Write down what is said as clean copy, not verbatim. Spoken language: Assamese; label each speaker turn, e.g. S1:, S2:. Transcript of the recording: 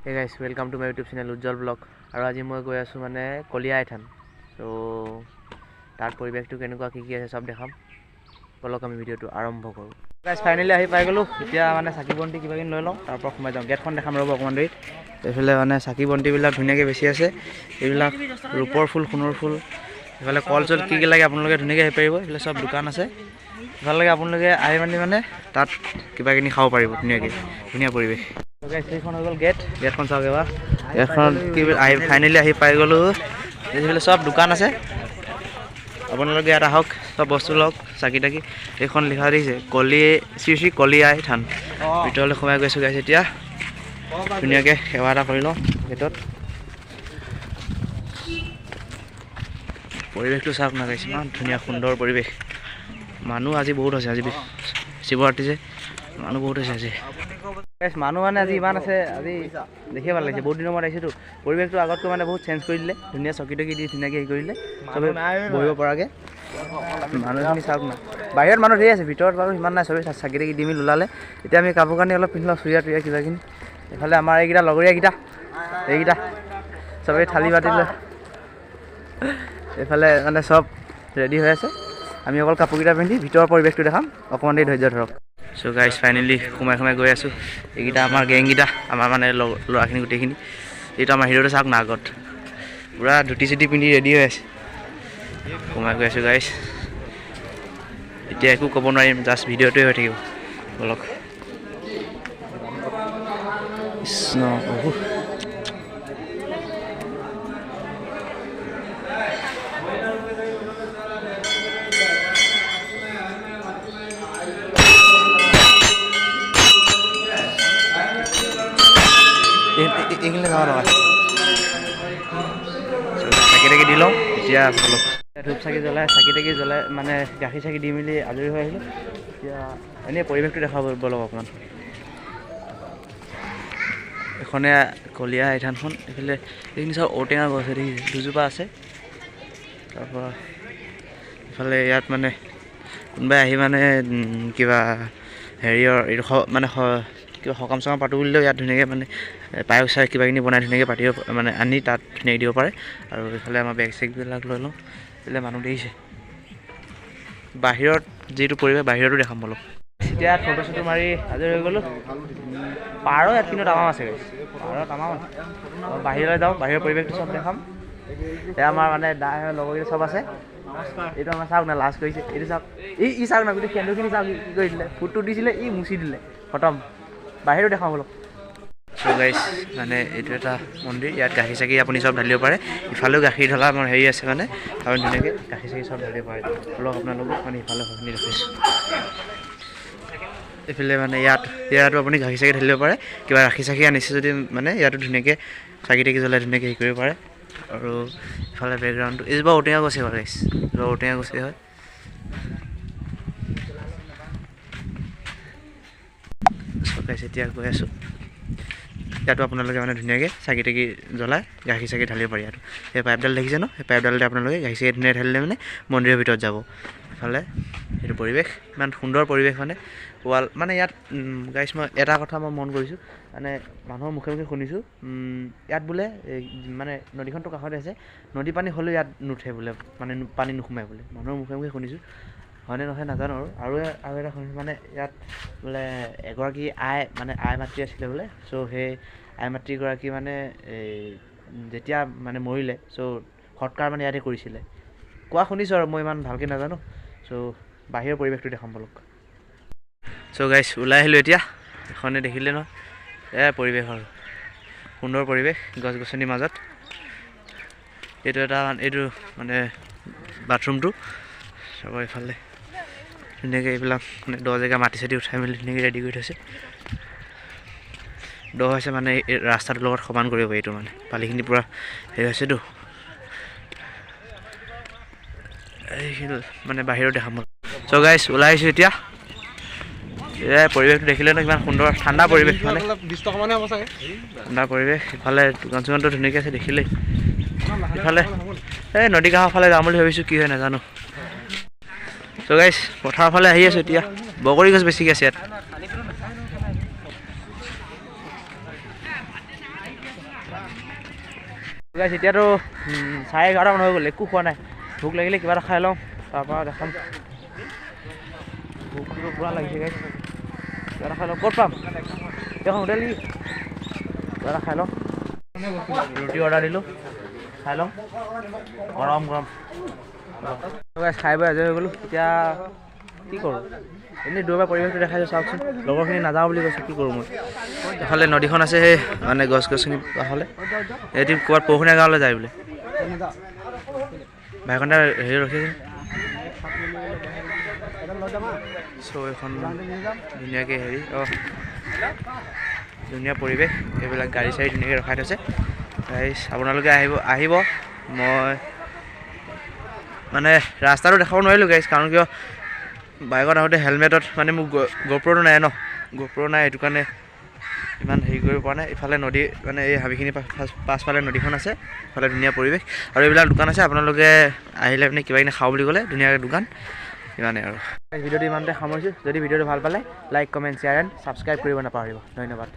S1: Hey guys, welcome to my YouTube channel Ujjwal Vlog. আৰু আজি মই গৈ আছো মানে কলিয়াই থান। সো তাৰ পৰিবেশটো কেনেকুৱা কি আছে সব দেখাম। বলক আমি ভিডিওটো আৰম্ভ কৰো। গাইস ফাইনালি আহি পাই গলো। এতিয়া মানে চাকি বন্তি কিবা কিন লৈ লওঁ, তাৰ পৰা সোমাই যাওঁ। গেটখন দেখাম ৰব অকমান দেৰি। এফালে মানে চাকি বন্তি বিলাক ধুনিয়াকে বেছি আছে। এইবিলাক ৰূপৰ ফুল, সোণৰ ফুল। এফালে কল চল কি লাগে আপোনালোকে ধুনিয়াকে হেৰি পাৰিব। এফালে সব দোকান আছে। ভাল লাগে আপোনালোকে আহি মানে তাত কিবা কিনি খাব পাৰিব ধুনিয়াকে। ধুনিয়া পৰিবেশ। গাইস এইখন হৈ গ'ল গেটখন চাওক এবাৰ। গেটখন কি ফাইনালি আহি পাই গলো। এইফালে সব দোকান আছে। আপোনালোকে ইয়াত আহক, সব বস্তু লওক, চাকি তাকি। এইখন লিখা দিছে শ্ৰী কলিয়াই থান। ভিতৰলৈ সোমাই গৈছো গাইস এতিয়া। ধুনিয়াকে সেৱা এটা কৰি লওঁ গেটত। পৰিবেশটো চাওক না গাইস, ইমান ধুনিয়া সুন্দৰ পৰিবেশ। মানুহ আজি বহুত আছে, আজি শিৱৰাত্ৰি যে মানুহ বহুত আছে আজি। গাইস মানুহ মানে আজি ইমান আছে, আজি দেখিয়ে ভাল লাগিছে। বহুত দিনৰ মূৰত আহিছেতো। পৰিবেশটো আগতকৈ মানে বহুত চেঞ্জ কৰি দিলে। ধুনীয়া চকী টকি দি ধুনীয়াকৈ হেৰি কৰিলে, চবে বহিব পৰাকৈ। মানুহখিনি চাওক না। বাহিৰত মানুহ ধেৰ আছে, ভিতৰত বাৰু ইমান নাই। চবেই চাকি টাকি দি মেলি ওলালে। এতিয়া আমি কাপোৰ কানি অলপ পিন্ধি লওঁ, চুৰিয়া টুৰিয়া কিবা কিনি। এইফালে আমাৰ এইকেইটা লগৰীয়াকেইটা, এইকেইটা চবেই থালি বাতি লৈ এইফালে মানে চব ৰেডি হৈ আছে। আমি অকল কাপোৰকেইটা পিন্ধি ভিতৰৰ পৰিৱেশটো দেখাম। অকণমান দেৰি ধৈৰ্য ধৰক। সো গাইস ফাইনালি সোমাই গৈ আছোঁ। এইকেইটা আমাৰ গেংকেইটা, আমাৰ মানে ল'ৰাখিনি গোটেইখিনি। এইটো আমাৰ হিৰোটো চাওক না আগত পূৰা ধুতি চুটি পিন্ধি ৰেডি হৈ আছে। সোমাই গৈ আছোঁ গাইস। এতিয়া একো ক'ব নোৱাৰিম, জাষ্ট ভিডিঅ'টোৱে হৈ থাকিব। বলক কৃষ্ণ প্ৰভু। এইখিনি যাব লগা চাকি টাকি দি লওঁ এতিয়া। অলপ ধূপ চাকি জ্বলাই, চাকি টাকি জ্বলাই মানে গাখীৰ চাকি দি মেলি আজৰি হৈ আহিলোঁ। এতিয়া এনেই পৰিৱেশটো দেখাব বলক অকণমান। এখনে কলিয়াই থানখন। এইফালে এইখিনি চাওক ঔটেঙা গছ দুজোপা আছে। তাৰপৰা ইফালে ইয়াত মানে কোনোবাই আহি মানে কিবা হেৰিয়ৰ এইটো মানে কিবা সকাম চকাম পাতো বুলিলেও ইয়াত ধুনীয়াকৈ মানে পায়স চাই কিবা কিনি বনাই ধুনীয়াকৈ পাতিব মানে আনি তাত ধুনীয়াকৈ দিব পাৰে। আৰু এইফালে আমাৰ বেগ চেগবিলাক লৈ লওঁ। এইফালে মানুহ দেখিছে। বাহিৰত যিটো পৰিৱেশ বাহিৰতো দেখাম বলক। এতিয়া ফটো চটো মাৰি আজৰি হৈ গ'লোঁ। পাৰ ইয়াত কিন্তু তামাম আছে গাইছ, পাৰ তামাম আছে। বাহিৰলৈ যাওঁ, বাহিৰৰ পৰিৱেশটো চব দেখাম। এয়া আমাৰ মানে দাই লগৰকেইটা চব আছে। এইটো আমাৰ চাওক না লাজ কৰিছে। এইটো চাওক, ই চাওক না গোটেই সেন্দুৰখিনি চাওক কি কৰি দিলে। ফুটটো দিছিলে, ই মুচি দিলে, খতম। বাহিৰো দেখাওঁ বলক। চ' গাইছ মানে এইটো এটা মন্দিৰ। ইয়াত গাখীৰ চাখি আপুনি চব ঢালিব পাৰে। ইফালেও গাখীৰ ঢলা আমাৰ হেৰি আছে মানে, আপুনি ধুনীয়াকৈ গাখীৰ চাখি চব ঢালিব পাৰে। বলক আপোনালোকক মানে ইফালে সেইখিনি দেখিছোঁ। এইফালে মানে ইয়াতো আপুনি গাখীৰ চাখি ঢালিব পাৰে। কিবা ৰাখি চাখি আনিছে যদি মানে ইয়াতো ধুনীয়াকৈ চাকি টাকি জ্বলাই ধুনীয়াকৈ হেৰি কৰিব পাৰে। আৰু ইফালে বেকগ্ৰাউণ্ডটো এইজোপা ঔটেঙা গছেই হয় গাইছ, এইজোপা ঔটেঙা গছেই হয়। গাইছ এতিয়া গৈ আছোঁ। ইয়াতো আপোনালোকে মানে ধুনীয়াকৈ চাকি টাকি জ্বলাই গাখীৰ চাকি ঢালিব পাৰি। ইয়াতো সেই পাইপডাল দেখিছে ন, সেই পাইপডালতে আপোনালোকে গাখীৰ চাকি ধুনীয়াকৈ ঢালিলে মানে মন্দিৰৰ ভিতৰত যাব। ইফালে সেইটো পৰিৱেশ ইমান সুন্দৰ পৰিৱেশ মানে ৱাল মানে ইয়াত গাইছ মই এটা কথা মই মন কৰিছোঁ মানে মানুহৰ মুখে মুখে শুনিছোঁ ইয়াত বোলে মানে নদীখনটো কাষতে আছে, নদী পানী হ'লেও ইয়াত নুঠে বোলে, মানে পানী নোসোমায় বোলে। মানুহৰ মুখে মুখে শুনিছোঁ, হয়নে নহয় নাজানো। আৰু এটা শুনিছোঁ মানে ইয়াত বোলে এগৰাকী আই মাতৃ আছিলে বোলে। চ' সেই আই মাতৃগৰাকী মানে যেতিয়া মানে মৰিলে, চ' সৎকাৰ মানে ইয়াতে কৰিছিলে কোৱা শুনিছোঁ আৰু মই ইমান ভালকৈ নাজানো। চ' বাহিৰৰ পৰিৱেশটো দেখাম বলক। চ' গাইছ ওলাই আহিলোঁ এতিয়া। এখনে দেখিলে নহয়, এয়াই পৰিৱেশ আৰু সুন্দৰ পৰিৱেশ গছ গছনিৰ মাজত। এইটো মানে বাথৰুমটো চাব। এইফালে ধুনীয়াকৈ এইবিলাক মানে দ জেগা মাটি চাটি উঠাই মেলি ধুনীয়াকৈ ৰেডি কৰি থৈছে। দ হৈছে মানে এই ৰাস্তাটোৰ লগত সমান কৰিব পাৰি। এইটো মানে পানীখিনি পূৰা হেৰি হৈছেতো। এইখিনি মানে বাহিৰত দেখাম। চ' গাইছ ওলাই আহিছোঁ এতিয়া। এয়াই পৰিৱেশটো দেখিলে ন কিমান সুন্দৰ ঠাণ্ডা পৰিৱেশ, মানে ঠাণ্ডা পৰিৱেশ। ইফালে দোকান চোকানটো ধুনীয়াকৈ আছে দেখিলেই। ইফালে এই নদী কাষৰ ফালে যাম বুলি ভাবিছোঁ, কি হয় নাজানো। চ' গাইছ পথাৰৰ ফালে আহি আছোঁ এতিয়া। বগৰী গছ বেছিকৈ আছে ইয়াত। গাইছ এতিয়াতো 11:30 হৈ গ'ল, একো খোৱা নাই। ভোক লাগিলে কিবা এটা খাই লওঁ, তাৰপৰা দেখাম। ভোকটো পূৰা লাগিছে গাইছ, কিবা এটা খাই লওঁ। ক'ত পাম এখন হোটেল নেকি? কিবা এটা খাই লওঁ। ৰুটি অৰ্ডাৰ দিলোঁ, খাই লওঁ। গৰম গৰম গাইছ, খাই বৈ আজৰি হৈ গ'লোঁ। এতিয়া কি কৰোঁ, এনেই দূৰৰ পৰা পৰিৱেশটো দেখাইছোঁ চাওকচোন। লগৰখিনি নাযাওঁ বুলি কৈছোঁ, কি কৰোঁ মই। এইফালে নদীখন আছে, সেই মানে গছ গছনি কাষলে। এটি ক'ৰবাত পৰশুনীয়া গাঁৱলৈ যায় বোলে। ভাইকণটা হেৰি ৰখিছে। চ' এইখন ধুনীয়াকৈ হেৰি ধুনীয়া পৰিৱেশ, এইবিলাক গাড়ী চাড়ী ধুনীয়াকৈ ৰখাই থৈছে। গাইছ আপোনালোকে আহিব। মই মানে ৰাস্তাটো দেখাব নোৱাৰিলোঁ গাইছ, কাৰণ কিয় বাইকত আহোঁতে হেলমেটত মানে মোৰ গোপ্ৰ'টো নাই ন, গোপ্ৰ' নাই, সেইটো কাৰণে ইমান হেৰি কৰিব পৰা নাই। ইফালে নদী মানে এই হাবিখিনি পাছফালে নদীখন আছে, ইফালে ধুনীয়া পৰিৱেশ আৰু এইবিলাক দোকান আছে। আপোনালোকে আহিলে মানে কিবা কিনি খাওঁ বুলি ক'লে ধুনীয়াকৈ দোকান, ইমানেই আৰু। ভিডিঅ'টো ইমানতে সামৰিছোঁ। যদি ভিডিঅ'টো ভাল পালে like, comment, share and subscribe কৰিব নাপাহৰিব। ধন্যবাদ।